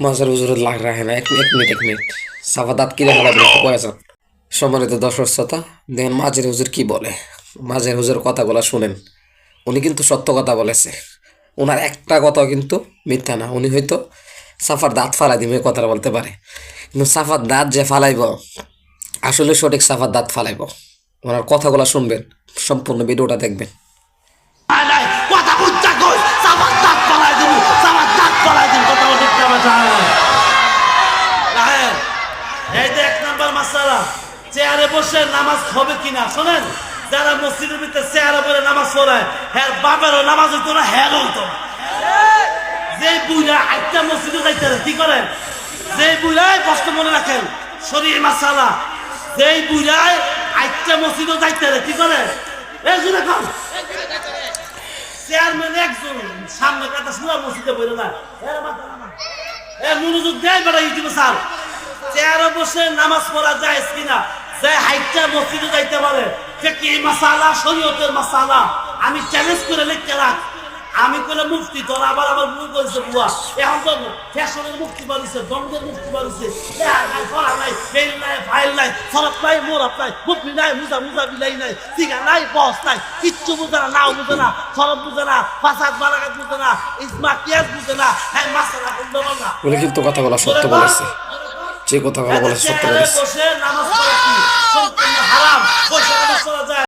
মাঝের হুজুর লাগ রাখে না, এক মিনিট এক মিনিট, সাফা দাঁত কিনে ফেলাবেন একটু পরে যান। সম্মানিত দর্শক শ্রোতা, দেখেন মাঝের হুজুর কি বলে। মাঝের হুজুর কথাগুলো শুনেন, উনি কিন্তু সত্য কথা বলেছে, ওনার একটা কথাও কিন্তু মিথ্যা না। উনি হয়তো সাফার দাঁত ফালাই দিবে কথাটা বলতে পারে, কিন্তু সাফার দাঁত যে ফালাইব আসলে সঠিক সাফার দাঁত ফালাইব। ওনার কথাগুলো শুনবেন, সম্পূর্ণ ভিডিওটা দেখবেন। নাই নাই কথা বুঝছা কই সাবাত দাঁত পালাই দিমু সাবাত দাঁত পালাই দিমু কথা বলতে পারবে না। রাহেন এই যে এক নাম্বার মাসালা, চেয়ারে বসে নামাজ হবে কিনা শোনেন। যারা মসজিদের ভিতরে চেয়ারে বসে নামাজ পড়ায় হ্যাঁ বাপেরও নামাজ হইতো না, হ্যাঁ হইতো না। যে বুইরা একটা মসজিদে যাইতে কি করেন, যে বুইরাই কষ্ট মনে রাখেন শরীর মাসালা, যেই বুইরাই একটা মসজিদে যাইতে কি করে এই শুনে কম চেয়ারম্যান একজন সামনে কথা শোনা মসজিদে বলে না মনোযোগ দেয় বেড়া ইউটিউবে স্যার চেয়ারে বসে নামাজ পড়া যায় কিনা, যে হাইটটা মসজিদে যাইতে পারে যে কি মাসালা শরীয়তের মাসালা আমি চ্যালেঞ্জ করে লিখতে রাখ। আমি করে মুক্তি তোর আবার আবার ভুল করেছে বুয়া, এখন তো ফ্যাশনের মুক্তি বাড়িছে, দ্বন্দ্বের মুক্তি বাড়িছে, ফরা নাই ফেল নাই ফাইল নাই সরব নাই মোরব নাই মুক্তি নাই মুজা মুজা বিলাই নাই সিগা নাই বস নাই কিচ্ছু বুঝে না, নাও বুঝে না, সরব বুঝে না, ফাসাদ বারাকাত বুঝে না, ইসমা কিয়াস বুঝে না, হ্যাঁ মাসালা কোনটা না। উনি কিন্তু কথাগুলো সত্য বলেছে, যে কথাগুলো বলেছে সত্য বলেছে। বসে নামাজ পড়া কি সম্পূর্ণ হারাম, বসে নামাজ পড়া যায়।